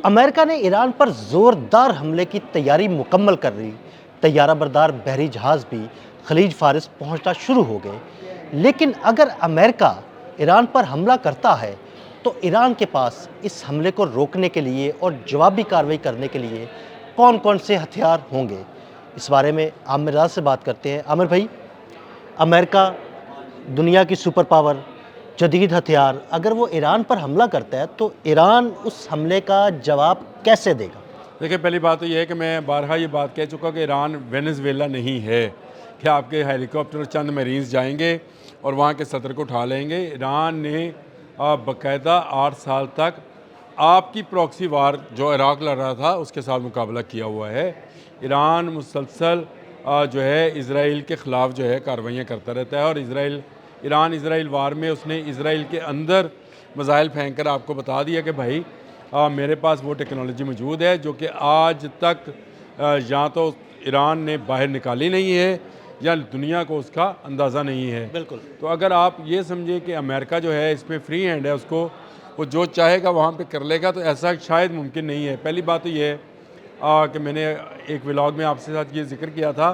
America ने Iran पर ज़ोरदार हमले की तैयारी मुकम्मल कर ली। तैयाराबरदार बहरी जहाज़ भी खलीज फारिस पहुंचना शुरू हो गए। लेकिन अगर अमेरिका ईरान पर हमला करता है तो ईरान के पास इस हमले को रोकने के लिए और जवाबी कार्रवाई करने के लिए कौन कौन से हथियार होंगे, इस बारे में आमिर राज से बात करते हैं। आमिर भाई, अमेरिका दुनिया की सुपर पावर, जदीद हथियार, अगर वो ईरान पर हमला करता है तो ईरान उस हमले का जवाब कैसे देगा? देखिए, पहली बात तो ये है कि मैं बारहा ये बात कह चुका कि ईरान वेनेजुएला नहीं है कि आपके हेलीकॉप्टर चंद मरीज जाएंगे और वहाँ के सदर को उठा लेंगे। ईरान ने बाकायदा 8 साल तक आपकी प्रॉक्सी वार जो इराक लड़ रहा था उसके साथ मुकाबला किया हुआ है। ईरान मुसलसल जो है इज़राइल के ख़िलाफ़ जो है कार्रवाइयाँ करता रहता है और ईरान इज़राइल वार में उसने इज़राइल के अंदर मिसाइल फेंक कर आपको बता दिया कि भाई मेरे पास वो टेक्नोलॉजी मौजूद है जो कि आज तक या तो ईरान ने बाहर निकाली नहीं है या दुनिया को उसका अंदाज़ा नहीं है। बिल्कुल। तो अगर आप ये समझें कि अमेरिका जो है इसमें फ्री हैंड है, उसको वो जो चाहेगा वहाँ पे कर लेगा, तो ऐसा शायद मुमकिन नहीं है। पहली बात तो ये है कि मैंने एक व्लॉग में आपसे साथ ये जिक्र किया था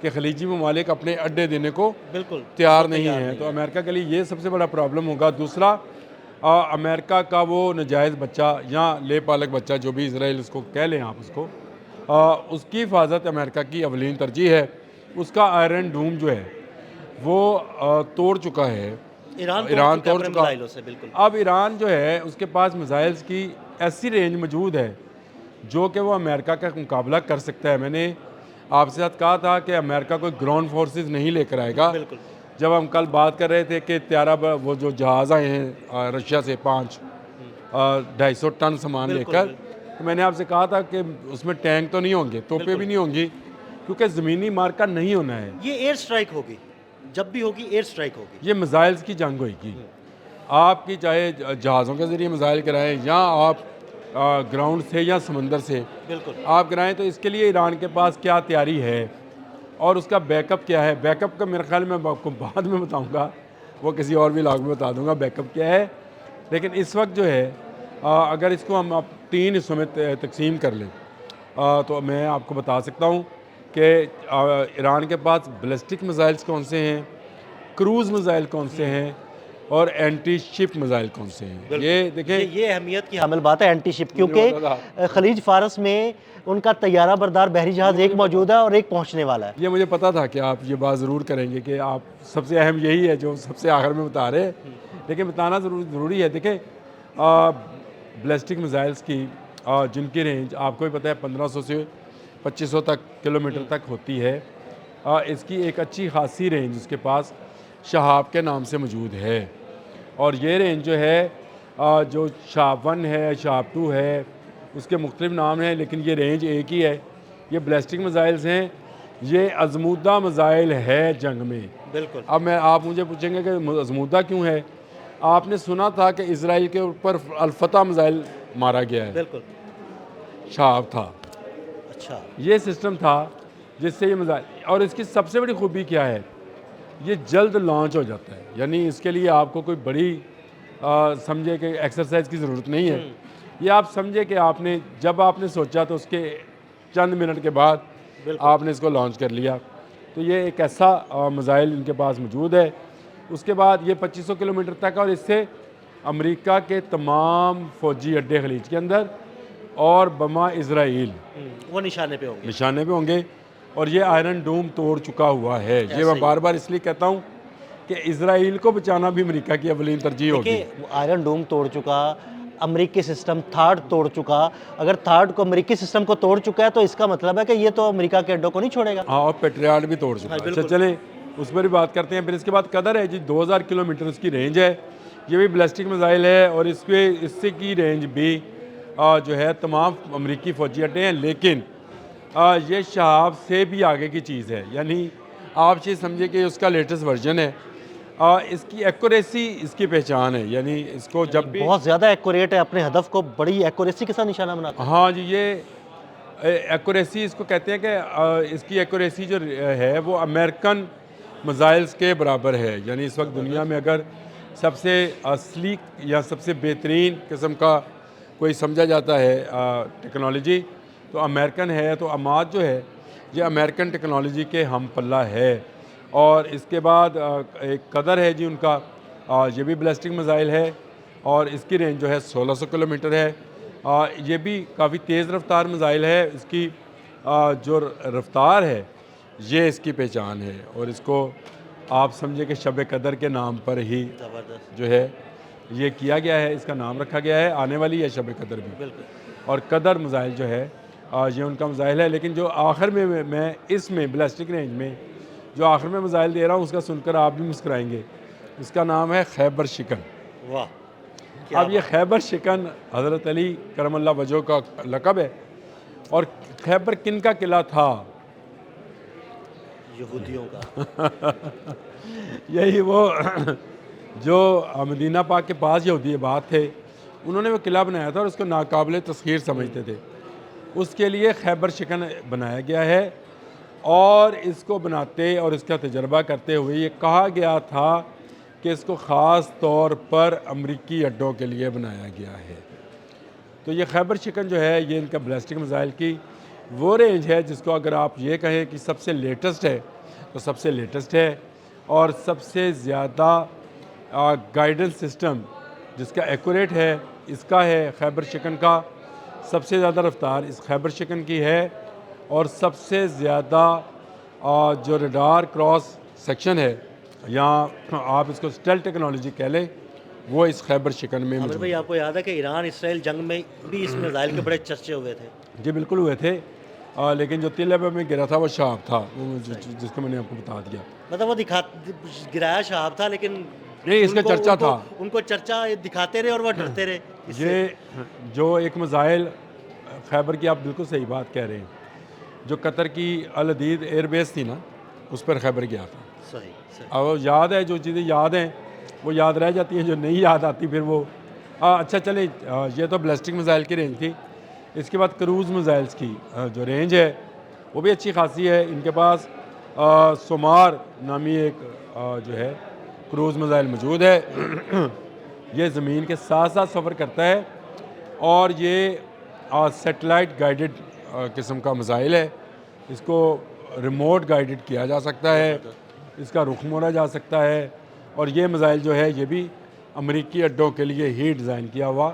कि खलीजी ममालिक अपने अड्डे देने को बिल्कुल तैयार नहीं है, तो अमेरिका के लिए ये सबसे बड़ा प्रॉब्लम होगा। दूसरा, अमेरिका का वो नजायज़ बच्चा या ले पालक बच्चा जो भी इसराइल उसको कह लें आप उसको, उसकी हिफाजत अमेरिका की अवलीन तरजीह है। उसका आयरन डूम जो है वो तोड़ चुका है, ईरान तोड़ चुका है। बिल्कुल। अब ईरान जो है उसके पास मिसाइल्स की ऐसी रेंज मौजूद है जो कि वो अमेरिका का मुकाबला कर सकता है। मैंने आपसे साथ कहा था कि अमेरिका कोई ग्राउंड फोर्सेस नहीं लेकर आएगा। बिल्कुल। जब हम कल बात कर रहे थे कि वो जो जहाज़ आए हैं रशिया से 250 टन सामान लेकर, तो मैंने आपसे कहा था कि उसमें टैंक तो नहीं होंगे, तोपें भी नहीं होंगी, क्योंकि ज़मीनी मार्का नहीं होना है। ये एयर स्ट्राइक होगी, जब भी होगी एयर स्ट्राइक होगी। ये मिसाइल्स की जंग होगी। आपकी चाहे जहाज़ों के ज़रिए मिसाइल कराएं या आप ग्राउंड से या समंदर से बिल्कुल आप कराएं, तो इसके लिए ईरान के पास क्या तैयारी है और उसका बैकअप क्या है। बैकअप का मेरे ख्याल में मैं आपको बाद में बताऊंगा, वो किसी और भी व्लॉग में बता दूंगा बैकअप क्या है। लेकिन इस वक्त जो है अगर इसको हम 3 हिस्सों में तकसीम कर लें तो मैं आपको बता सकता हूँ कि ईरान के पास बैलिस्टिक मिसाइल्स कौन से हैं, क्रूज़ मिसाइल कौन से हैं और एंटी शिप मिसाइल कौन से हैं। ये देखें, ये अहमियत की हामिल बात है एंटी शिप, क्योंकि खलीज फारस में उनका तैयारा बरदार बहरी जहाज एक मौजूद है और एक पहुंचने वाला है। ये मुझे पता था कि आप ये बात ज़रूर करेंगे कि आप सबसे अहम यही है जो सबसे आखिर में बता रहे हैं, लेकिन बताना ज़रूरी है। देखें, बैलिस्टिक मिसाइल्स की जिनकी रेंज आपको भी पता है 1500 से 2500 तक किलोमीटर तक होती है। इसकी एक अच्छी खासी रेंज उसके पास शहाब के नाम से मौजूद है और ये रेंज जो है जो शहाब 1 है, शहाब 2 है, उसके मुख्तलिफ नाम हैं, लेकिन ये रेंज एक ही है। ये बैलिस्टिक मिसाइल्स हैं, ये आजमूदा मिसाइल है जंग में। बिल्कुल। अब आप मुझे पूछेंगे कि आजमूदा क्यों है। आपने सुना था कि इसराइल के ऊपर अल-फतह मिसाइल मारा गया है, बिल्कुल शहाब था। अच्छा, ये सिस्टम था जिससे ये मिसाइल, और इसकी सबसे बड़ी खूबी क्या है, ये जल्द लॉन्च हो जाता है। यानी इसके लिए आपको कोई बड़ी समझे कि एक्सरसाइज की ज़रूरत नहीं है। ये आप समझे कि जब आपने सोचा तो उसके चंद मिनट के बाद आपने इसको लॉन्च कर लिया। तो ये एक ऐसा मिसाइल इनके पास मौजूद है। उसके बाद ये 2500 किलोमीटर तक, और इससे अमेरिका के तमाम फ़ौजी अड्डे खलीज के अंदर और बमा इसराइल वो निशाने पे होंगे और ये आयरन डूम तोड़ चुका हुआ है। ये मैं बार बार इसलिए कहता हूँ कि इसराइल को बचाना भी अमेरिका की अवलीन तरजीह होगी। आयरन डूम तोड़ चुका, अमेरिकी सिस्टम थार्ड तोड़ चुका। अगर थार्ड को अमेरिकी सिस्टम को तोड़ चुका है तो इसका मतलब है कि ये तो अमेरिका के अड्डों को नहीं छोड़ेगा। हाँ, और पेट्रियाट भी तोड़ चुका है। अच्छा, चलें उस पर भी बात करते हैं। फिर इसके बाद कदर है जी, 2000 किलोमीटर उसकी रेंज है। ये भी बैलिस्टिक मिसाइल है और इससे की रेंज भी जो है तमाम अमेरिकी फ़ौजी अड्डे हैं, लेकिन ये शहाब से भी आगे की चीज़ है। यानी आप ये समझे कि उसका लेटेस्ट वर्जन है। इसकी एक्यूरेसी इसकी पहचान है, यानी इसको जब भी बहुत ज़्यादा एक्यूरेट है, अपने हदफ को बड़ी एक्यूरेसी के साथ निशाना बनाता है। हाँ जी, ये एक्यूरेसी इसको कहते हैं कि इसकी एक्यूरेसी जो है वो अमेरिकन मिसाइल्स के बराबर है। यानी इस वक्त दुनिया में अगर सबसे स्लीक या सबसे बेहतरीन किस्म का कोई समझा जाता है टेक्नोलॉजी, तो अमेरिकन है। तो अमाद जो है ये अमेरिकन टेक्नोलॉजी के हम पल्ला है। और इसके बाद एक कदर है जी उनका, ये भी बैलिस्टिक मिसाइल है और इसकी रेंज जो है 1600 किलोमीटर है। ये भी काफ़ी तेज़ रफ्तार मिसाइल है। इसकी जो रफ्तार है ये इसकी पहचान है, और इसको आप समझे कि शब कदर के नाम पर ही ज़बरदस्त। जो है ये किया गया है, इसका नाम रखा गया है। आने वाली है शब कदर भी, बिल्कुल। और कदर मिसाइल जो है ये उनका मिसाइल है। लेकिन जो आखिर में मैं इसमें बैलिस्टिक रेंज में जो आखिर में मिसाइल दे रहा हूँ उसका सुनकर आप भी मुस्कुराएंगे। इसका नाम है खैबर शिकन। वाह, अब ये खैबर शिकन हज़रत अली करमल्ला वजह का लक़ब है। और खैबर किन का किला था? यहूदियों का। यही वो जो मदीना पाक के पास यहूदी आबाद थे, उन्होंने वो किला बनाया था और उसको नाकाबिल तस्खीर समझते थे। उसके लिए खैबर शिकन बनाया गया है, और इसको बनाते और इसका तजर्बा करते हुए ये कहा गया था कि इसको ख़ास तौर पर अमरीकी अड्डों के लिए बनाया गया है। तो ये खैबर शिकन जो है ये इनका बैलिस्टिक मिसाइल की वो रेंज है जिसको अगर आप ये कहें कि सबसे लेटेस्ट है तो सबसे लेटेस्ट है, और सबसे ज़्यादा गाइडेंस सिस्टम जिसका एक्यूरेट है इसका है खैबर शिकन का। सबसे ज़्यादा रफ्तार इस खैबर शिकन की है, और सबसे ज़्यादा जो रडार क्रॉस सेक्शन है या आप इसको स्टेल टेक्नोलॉजी कह लें, वो इस खैबर शिकन में आमिर मौजूद भाई, है। आपको याद है कि ईरान इसराइल जंग में भी इस मिसाइल के बड़े चर्चे हुए थे? जी बिल्कुल हुए थे, लेकिन जो तिल अबब में गिरा था वो शाहब था, वो जिसको मैंने आपको बता दिया। मतलब वो गिराया शहाब था, लेकिन नहीं, इसका चर्चा था। उनको चर्चा दिखाते रहे और वो डरते रहे इससे। ये जो एक मिसाइल खैबर की, आप बिल्कुल सही बात कह रहे हैं, जो कतर की अल अदीद एयरबेस थी ना, उस पर खैबर गया था। सही सही। अब याद है, जो चीज़ें याद हैं वो याद रह जाती हैं, जो नहीं याद आती फिर वो अच्छा चले। ये तो बैलिस्टिक मिसाइल की रेंज थी। इसके बाद क्रूज़ मिसाइल्स की जो रेंज है वो भी अच्छी खासी है। इनके पास सोमार नामी एक जो है क्रूज़ मिसाइल मौजूद है। ये ज़मीन के साथ साथ सफ़र करता है, और ये सेटेलाइट गाइडेड किस्म का मिसाइल है। इसको रिमोट गाइडेड किया जा सकता है, इसका रुख मोड़ा जा सकता है, और ये मिसाइल जो है ये भी अमरीकी अड्डों के लिए ही डिज़ाइन किया हुआ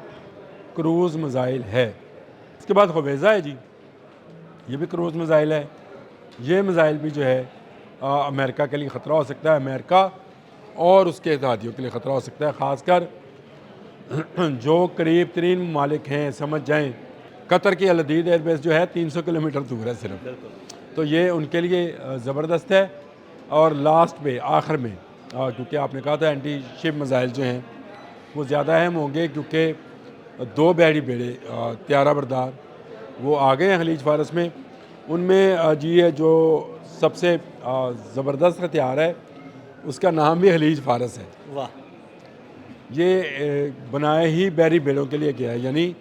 क्रूज़ मिसाइल है। इसके बाद ख़ुवैज़ा है जी, ये भी क्रूज़ मिसाइल है। ये मिसाइल भी जो है अमेरिका के लिए ख़तरा हो सकता है, अमेरिका और उसके इत्तेहादियों के लिए ख़तरा हो सकता है। ख़ासकर जो करीब तरीन ममालिक हैं, समझ जाएँ कतर की अल अदीद एयरबेस जो है 300 किलोमीटर दूर है सिर्फ, तो ये उनके लिए ज़बरदस्त है। और लास्ट पे आखिर में क्योंकि आपने कहा था एंटी शिप मिसाइल जो हैं वो ज़्यादा अहम होंगे, क्योंकि 2 बहरी बेड़े त्यारा बरदार वो आ गए हैं खलीज फारस में। उनमें जी है जो सबसे ज़बरदस्त हथियार है उसका नाम भी खलीज फारस है। वाह। ये बनाए ही बहरी बेड़ों के लिए गया है, यानी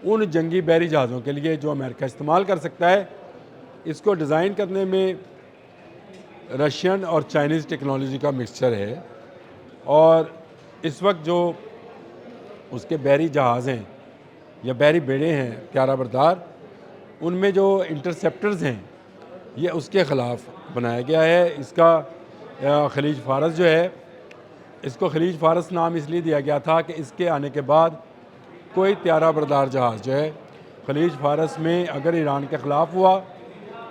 उन जंगी बहरी जहाज़ों के लिए जो अमेरिका इस्तेमाल कर सकता है। इसको डिज़ाइन करने में रशियन और चाइनीज़ टेक्नोलॉजी का मिक्सचर है, और इस वक्त जो उसके बहरी जहाज़ हैं या बहरी बेड़े हैं त्यारा बरदार, उनमें जो इंटरसेप्टर्स हैं ये उसके ख़िलाफ़ बनाया गया है। इसका खलीज फारस जो है, इसको खलीज फारस नाम इसलिए दिया गया था कि इसके आने के बाद कोई त्यारा बरदार जहाज़ जो है खलीज फारस में अगर ईरान के ख़िलाफ़ हुआ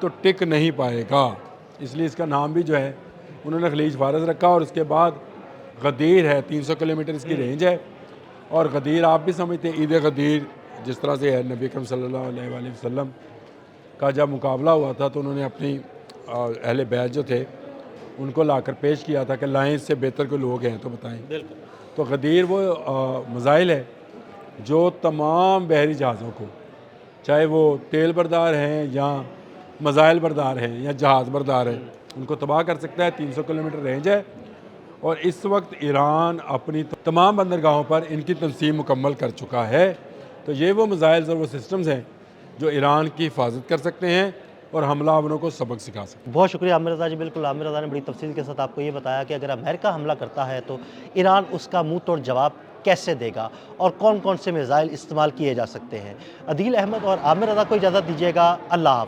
तो टिक नहीं पाएगा, इसलिए इसका नाम भी जो है उन्होंने खलीज फारस रखा। और उसके बाद गदीर है, 300 किलोमीटर इसकी रेंज है। और गदीर आप भी समझते हैं, ईद गदीर जिस तरह से है, नबी अकरम सल्लल्लाहु अलैहि वसल्लम का जब मुकाबला हुआ था तो उन्होंने अपनी अहले बैत जो थे उनको लाकर पेश किया था कि लाएँ इससे बेहतर कोई लोग हैं तो बताएं। बिल्कुल। तो गदीर वो मिसाइल है जो तमाम बहरी जहाज़ों को, चाहे वो तेल बरदार हैं या मिसाइल बरदार हैं या जहाज़ बरदार हैं, उनको तबाह कर सकता है। 300 किलोमीटर रेंज है, और इस वक्त ईरान अपनी तमाम बंदरगाहों पर इनकी तनसीब मुकम्मल कर चुका है। तो ये वो मिसाइल्स और वो सिस्टम्स हैं जो ईरान की हिफाजत कर सकते हैं और हमलावरों को सबक सिखा सकते हैं। बहुत शुक्रिया आमिर रज़ा जी। बिल्कुल, आमिर रज़ा ने बड़ी तफसील के साथ आपको ये बताया कि अगर अमेरिका हमला करता है तो ईरान उसका मुंह तोड़ जवाब कैसे देगा और कौन कौन से मिसाइल इस्तेमाल किए जा सकते हैं। अदील अहमद और आमिर रज़ा को इजाज़त दीजिएगा। अल्लाह हाफ़िज़।